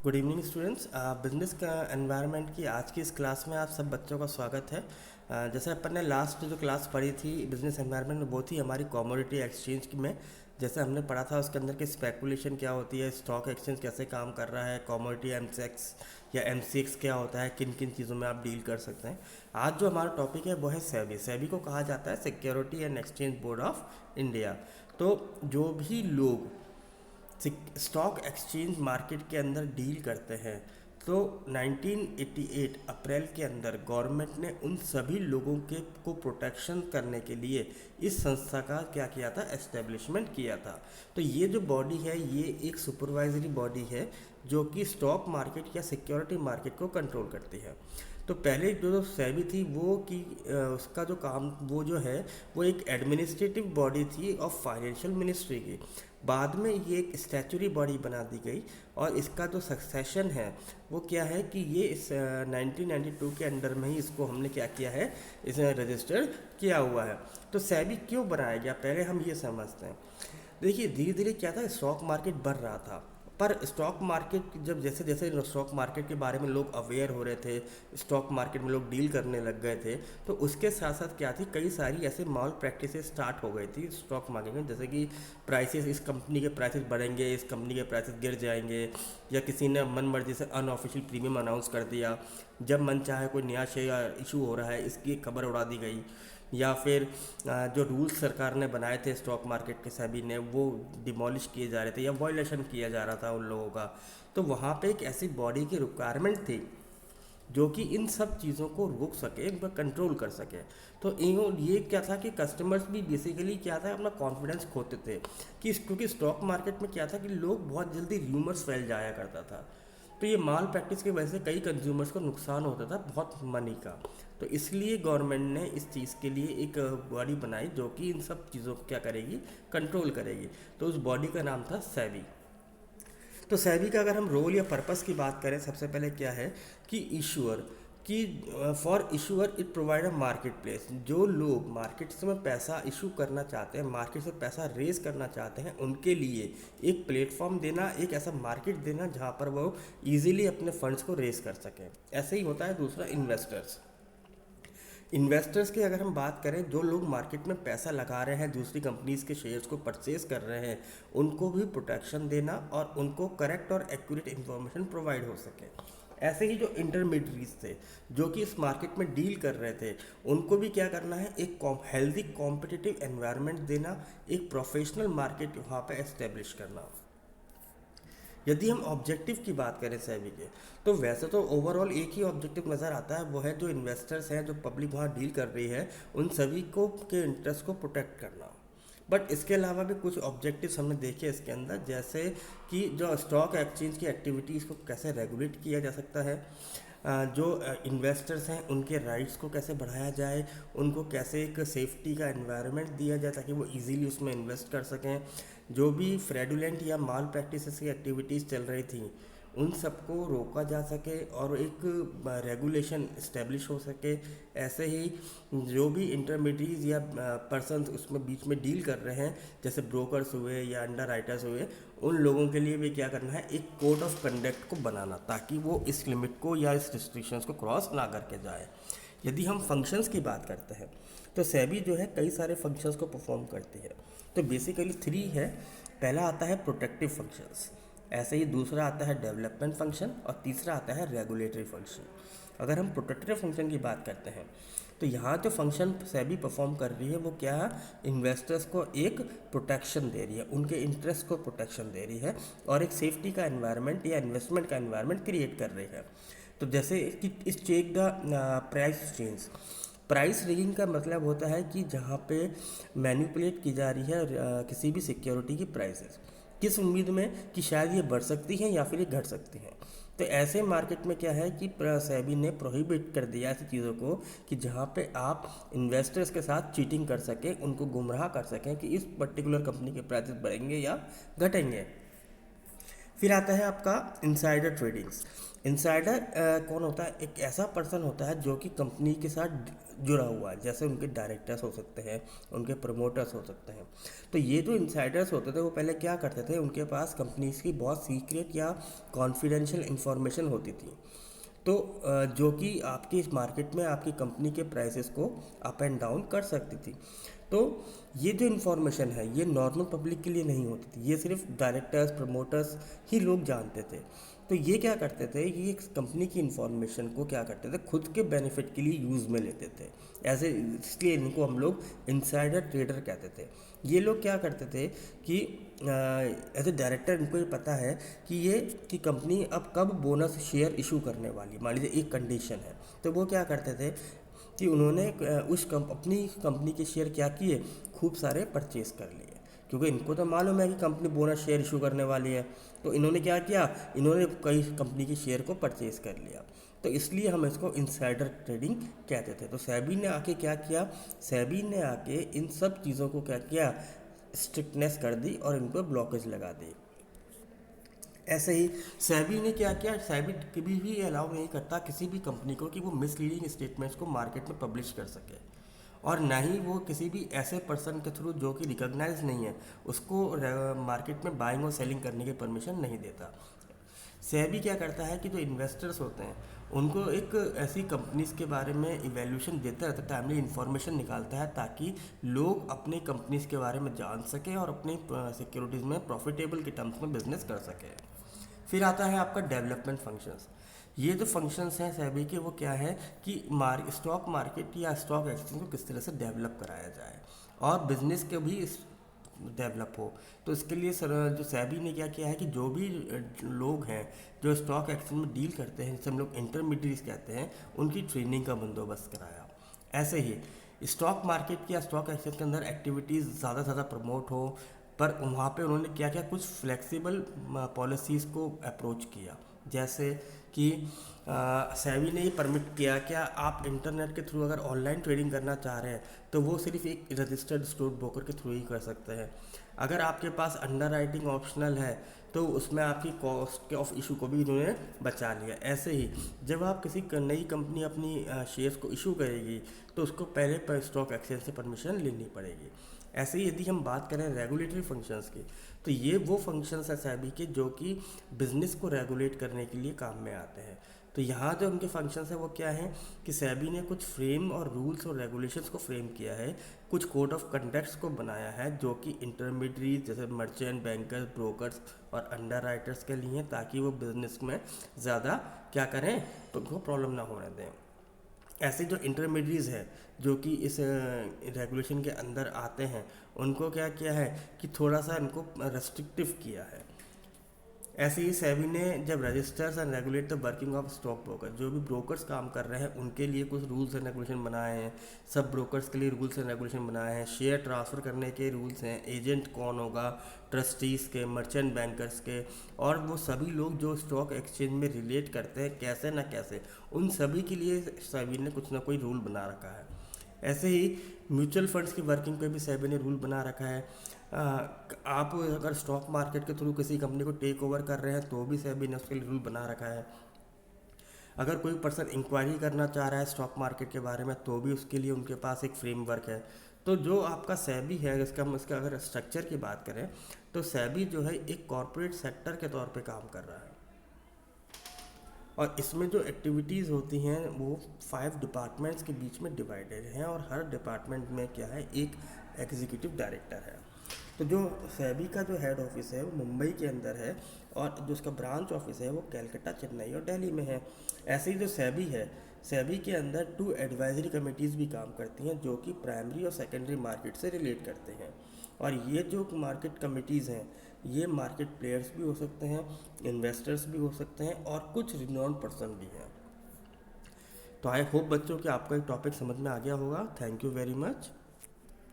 Good evening students. Business का environment की आज की इस क्लास में आप सब बच्चों का स्वागत है। जैसे अपन ने लास्ट जो क्लास पढ़ी थी बिजनेस एनवायरनमेंट में, वो थी हमारी कमोडिटी एक्सचेंज में। जैसे हमने पढ़ा था उसके अंदर की स्पेकुलेशन क्या होती है, स्टॉक एक्सचेंज कैसे काम कर रहा है, कमोडिटी एमसेक्स या एमसीएक्स क्या होता है, किन किन चीज़ों में आप डील कर सकते हैं। आज जो हमारा टॉपिक है वो है सेबी। सेबी को कहा जाता है security and exchange board of India. तो जो भी लोग स्टॉक एक्सचेंज मार्केट के अंदर डील करते हैं, तो 1988 अप्रैल के अंदर गवर्नमेंट ने उन सभी लोगों के को प्रोटेक्शन करने के लिए इस संस्था का क्या किया था, एस्टेब्लिशमेंट किया था। तो ये जो बॉडी है ये एक सुपरवाइजरी बॉडी है जो कि स्टॉक मार्केट या सिक्योरिटी मार्केट को कंट्रोल करती है। तो पहले जो सेबी थी वो कि उसका जो काम वो जो है वो एक एडमिनिस्ट्रेटिव बॉडी थी ऑफ फाइनेंशियल मिनिस्ट्री की। बाद में ये एक स्टैचुरी बॉडी बना दी गई और इसका जो सक्सेशन है वो क्या है कि ये इस 1992 के अंडर में ही इसको हमने क्या किया है, इसे रजिस्टर किया हुआ है। तो सेबी क्यों बनाया गया पहले हम ये समझते हैं। देखिए धीरे धीरे क्या था, स्टॉक मार्केट बढ़ रहा था, पर स्टॉक मार्केट जब जैसे जैसे स्टॉक मार्केट के बारे में लोग अवेयर हो रहे थे, स्टॉक मार्केट में लोग डील करने लग गए थे, तो उसके साथ साथ क्या थी, कई सारी ऐसे मॉल प्रैक्टिसेस स्टार्ट हो गई थी स्टॉक मार्केट में। जैसे कि प्राइसेस, इस कंपनी के प्राइसेस बढ़ेंगे, इस कंपनी के प्राइसेस गिर जाएंगे, या किसी ने मन मर्जी से अनऑफिशियल प्रीमियम अनाउंस कर दिया। जब मन चाहे कोई नया शेयर इशू हो रहा है इसकी एक खबर उड़ा दी गई, या फिर जो रूल्स सरकार ने बनाए थे स्टॉक मार्केट के सेबी ने वो डिमोलिश किए जा रहे थे या वायलेशन किया जा रहा था उन लोगों का। तो वहाँ पे एक ऐसी बॉडी की रिक्वायरमेंट थी जो कि इन सब चीज़ों को रोक सके, इन पर कंट्रोल कर सके। तो ये क्या था कि कस्टमर्स भी बेसिकली क्या था, अपना कॉन्फिडेंस खोते थे कि क्योंकि स्टॉक मार्केट में क्या था कि लोग बहुत जल्दी र्यूमर्स फैल जाया करता था। तो ये माल प्रैक्टिस की वजह से कई कंज्यूमर्स को नुकसान होता था बहुत मनी का। तो इसलिए गवर्नमेंट ने इस चीज़ के लिए एक बॉडी बनाई जो कि इन सब चीज़ों को क्या करेगी, कंट्रोल करेगी। तो उस बॉडी का नाम था सेबी। तो सेबी का अगर हम रोल या पर्पस की बात करें, सबसे पहले क्या है कि इशूअर कि for issuer it provide a market place. जो लोग मार्केट से में पैसा इशू करना चाहते हैं, मार्केट से पैसा रेज करना चाहते हैं, उनके लिए एक प्लेटफॉर्म देना, एक ऐसा मार्केट देना जहाँ पर वो इजीली अपने फंड्स को रेज कर सकें। ऐसे ही होता है दूसरा इन्वेस्टर्स। इन्वेस्टर्स की अगर हम बात करें, जो लोग मार्केट में पैसा लगा रहे हैं, दूसरी कंपनीज के शेयर्स को परचेज कर रहे हैं, उनको भी प्रोटेक्शन देना और उनको करेक्ट और एक्यूरेट इन्फॉर्मेशन प्रोवाइड हो सके। ऐसे ही जो इंटरमीडियरीज थे जो कि इस मार्केट में डील कर रहे थे, उनको भी क्या करना है, एक हेल्दी कॉम्पिटिटिव एनवायरनमेंट देना, एक प्रोफेशनल मार्केट वहाँ पे एस्टेब्लिश करना। यदि हम ऑब्जेक्टिव की बात करें सेबी के, तो वैसे तो ओवरऑल एक ही ऑब्जेक्टिव नज़र आता है, वो है जो इन्वेस्टर्स हैं, जो पब्लिक वहाँ डील कर रही है, उन सभी को के इंटरेस्ट को प्रोटेक्ट करना। बट इसके अलावा भी कुछ ऑब्जेक्टिव्स हमने देखे इसके अंदर, जैसे कि जो स्टॉक एक्सचेंज की एक्टिविटीज़ को कैसे रेगुलेट किया जा सकता है, जो इन्वेस्टर्स हैं उनके राइट्स को कैसे बढ़ाया जाए, उनको कैसे एक सेफ्टी का एनवायरनमेंट दिया जाए ताकि वो इजीली उसमें इन्वेस्ट कर सकें, जो भी फ्रेडुलेंट या माल प्रैक्टिसेस की एक्टिविटीज़ चल रही थी उन सबको रोका जा सके और एक रेगुलेशन इस्टेब्लिश हो सके। ऐसे ही जो भी इंटरमीडिएट या पर्सनस उसमें बीच में डील कर रहे हैं, जैसे ब्रोकर्स हुए या अंडर राइटर्स हुए, उन लोगों के लिए भी क्या करना है, एक कोड ऑफ कंडक्ट को बनाना ताकि वो इस लिमिट को या इस रिस्ट्रिक्शंस को क्रॉस ना करके जाए। यदि हम फंक्शंस की बात करते हैं, तो सेबी जो है कई सारे फंक्शंस को परफॉर्म करती है। तो बेसिकली 3 है। पहला आता है प्रोटेक्टिव फंक्शंस, ऐसे ही दूसरा आता है डेवलपमेंट फंक्शन, और तीसरा आता है रेगुलेटरी फंक्शन। अगर हम प्रोटेक्टिव फंक्शन की बात करते हैं, तो यहाँ जो फंक्शन सेबी परफॉर्म कर रही है वो क्या है, इन्वेस्टर्स को एक प्रोटेक्शन दे रही है, उनके इंटरेस्ट को प्रोटेक्शन दे रही है और एक सेफ्टी का एनवायरनमेंट या इन्वेस्टमेंट का एनवायरनमेंट क्रिएट कर रही है। तो जैसे कि इस check the price change, price rigging का मतलब होता है कि जहाँ पे मैनिपुलेट की जा रही है किसी भी सिक्योरिटी की प्राइसेस, किस उम्मीद में कि शायद ये बढ़ सकती हैं या फिर ये घट सकती हैं। तो ऐसे मार्केट में क्या है कि सेबी ने प्रोहिबिट कर दिया ऐसी चीज़ों को कि जहाँ पे आप इन्वेस्टर्स के साथ चीटिंग कर सकें, उनको गुमराह कर सकें कि इस पर्टिकुलर कंपनी के प्राइसेस बढ़ेंगे या घटेंगे। फिर आता है आपका इनसाइडर ट्रेडिंग्स। इनसाइडर कौन होता है? एक ऐसा पर्सन होता है जो कि कंपनी के साथ जुड़ा हुआ है, जैसे उनके डायरेक्टर्स हो सकते हैं, उनके प्रमोटर्स हो सकते हैं। तो ये जो इनसाइडर्स होते थे वो पहले क्या करते थे, उनके पास कंपनीज की बहुत सीक्रेट या कॉन्फिडेंशियल इंफॉर्मेशन होती थी। तो जो कि आपकी इस मार्केट में आपकी कंपनी के प्राइसेस को अप एंड डाउन कर सकती थी। तो ये जो इन्फॉर्मेशन है ये नॉर्मल पब्लिक के लिए नहीं होती थी, ये सिर्फ डायरेक्टर्स प्रमोटर्स ही लोग जानते थे। तो ये क्या करते थे, ये कंपनी की इन्फॉर्मेशन को क्या करते थे, खुद के बेनिफिट के लिए यूज़ में लेते थे। ऐसे इसलिए इनको हम लोग इनसाइडर ट्रेडर कहते थे। ये लोग क्या करते थे कि एज ए डायरेक्टर इनको ये पता है कि ये कि कंपनी अब कब बोनस शेयर इशू करने वाली, मान लीजिए एक कंडीशन है, तो वो क्या करते थे कि उन्होंने अपनी कंपनी के शेयर क्या किए, खूब सारे परचेज कर लिए, क्योंकि इनको तो मालूम है कि कंपनी बोनस शेयर इशू करने वाली है। तो इन्होंने क्या किया, इन्होंने कई कंपनी के शेयर को परचेज कर लिया। तो इसलिए हम इसको इनसाइडर ट्रेडिंग कहते थे। तो सेबी ने आके क्या किया, सेबी ने आके इन सब चीज़ों को क्या किया, स्ट्रिक्टनेस कर दी और इन पर ब्लॉकेज लगा दी। ऐसे ही सेबी ने क्या किया, सेबी कभी भी अलाउ नहीं करता किसी भी कंपनी को कि वो मिसलीडिंग स्टेटमेंट्स को मार्केट में पब्लिश कर सके, और ना ही वो किसी भी ऐसे पर्सन के थ्रू जो कि रिकॉग्नाइज नहीं है उसको मार्केट में बाइंग और सेलिंग करने की परमिशन नहीं देता। सेबी क्या करता है कि जो इन्वेस्टर्स होते हैं उनको एक ऐसी कंपनीज के बारे में इवैल्यूएशन देता रहता है, टाइमली इन्फॉर्मेशन निकालता है, ताकि लोग अपनी कंपनीज के बारे में जान सकें और अपनी सिक्योरिटीज़ में प्रॉफिटेबल के टर्म्स में बिजनेस कर सकें। फिर आता है आपका डेवलपमेंट फंक्शंस। ये जो फंक्शंस हैं सेबी के, वो क्या है कि स्टॉक मार्केट या स्टॉक एक्सचेंज को किस तरह से डेवलप कराया जाए और बिजनेस के भी डेवलप हो। तो इसके लिए सर जो सेबी ने क्या किया है कि जो भी लोग हैं जो स्टॉक एक्सचेंज में डील करते हैं, जिसे हम लोग इंटरमीडिएट्स कहते हैं, उनकी ट्रेनिंग का बंदोबस्त कराया। ऐसे ही स्टॉक मार्केट या स्टॉक एक्सचेंज के अंदर एक्टिविटीज़ ज़्यादा से ज़्यादा प्रमोट हो, पर वहाँ पे उन्होंने क्या किया, कुछ फ्लेक्सिबल पॉलिसीज़ को अप्रोच किया। जैसे कि सेबी ने ये परमिट किया कि आप इंटरनेट के थ्रू अगर ऑनलाइन ट्रेडिंग करना चाह रहे हैं तो वो सिर्फ एक रजिस्टर्ड स्टॉक ब्रोकर के थ्रू ही कर सकते हैं। अगर आपके पास अंडर राइटिंग ऑप्शनल है तो उसमें आपकी कॉस्ट ऑफ इशू को भी इन्होंने बचा लिया। ऐसे ही जब आप किसी नई कंपनी अपनी शेयर्स को इशू करेगी तो उसको पहले स्टॉक एक्सचेंज से परमिशन लेनी पड़ेगी। ऐसे ही यदि हम बात करें रेगुलेटरी फंक्शंस की, तो ये वो फंक्शंस है सेबी के जो कि बिजनेस को रेगुलेट करने के लिए काम में आते हैं। तो यहाँ जो उनके फंक्शंस है वो क्या है कि सेबी ने कुछ फ्रेम और रूल्स और रेगुलेशंस को फ्रेम किया है, कुछ कोड ऑफ कंडक्ट्स को बनाया है जो कि इंटरमीडिएट जैसे मर्चेंट, बैंकर्स, ब्रोकर्स और अंडर राइटर्स के लिए, ताकि वो बिजनेस में ज़्यादा क्या करें तो उनको प्रॉब्लम ना होने दें। ऐसे जो इंटरमीडिएट्स हैं जो कि इस रेगुलेशन के अंदर आते हैं, उनको क्या किया है कि थोड़ा सा इनको रेस्ट्रिक्टिव किया है। ऐसे ही सेबी ने जब registers and regulate the working of stock broker, जो भी ब्रोकर्स काम कर रहे हैं उनके लिए कुछ रूल्स एंड रेगुलेशन बनाए हैं, सब ब्रोकर्स के लिए रूल्स एंड रेगुलेशन बनाए हैं, शेयर ट्रांसफ़र करने के रूल्स हैं, एजेंट कौन होगा, ट्रस्टीज़ के, मर्चेंट बैंकर्स के, और वो सभी लोग जो स्टॉक एक्सचेंज में रिलेट करते हैं कैसे ना कैसे, उन सभी के लिए सेबी ने कुछ ना कोई रूल बना रखा है। ऐसे ही म्यूचुअल फंड्स की वर्किंग पे भी सेबी ने रूल बना रखा है। आप अगर स्टॉक मार्केट के थ्रू किसी कंपनी को टेक ओवर कर रहे हैं तो भी सेबी ने उसके लिए रूल बना रखा है। अगर कोई पर्सन इंक्वायरी करना चाह रहा है स्टॉक मार्केट के बारे में तो भी उसके लिए उनके पास एक फ्रेमवर्क है। तो जो आपका सेबी है, इसका अगर स्ट्रक्चर की बात करें तो सेबी जो है एक कॉरपोरेट सेक्टर के तौर पे काम कर रहा है, और इसमें जो एक्टिविटीज़ होती हैं वो 5 डिपार्टमेंट्स के बीच में डिवाइडेड हैं, और हर डिपार्टमेंट में क्या है, एक एग्जीक्यूटिव डायरेक्टर है। तो जो सेबी का जो हेड ऑफिस है वो मुंबई के अंदर है, और जो उसका ब्रांच ऑफिस है वो कलकत्ता, चेन्नई और दिल्ली में है। ऐसे ही जो सेबी है, सेबी के अंदर 2 एडवाइजरी कमेटीज़ भी काम करती हैं जो कि प्राइमरी और सेकेंडरी मार्केट से रिलेट करते हैं। और ये जो मार्केट कमेटीज़ हैं ये मार्केट प्लेयर्स भी हो सकते हैं, इन्वेस्टर्स भी हो सकते हैं, और कुछ रिनॉन पर्सन भी हैं। तो आई होप बच्चों कि आपको एक टॉपिक समझ में आ गया होगा। Thank you very much.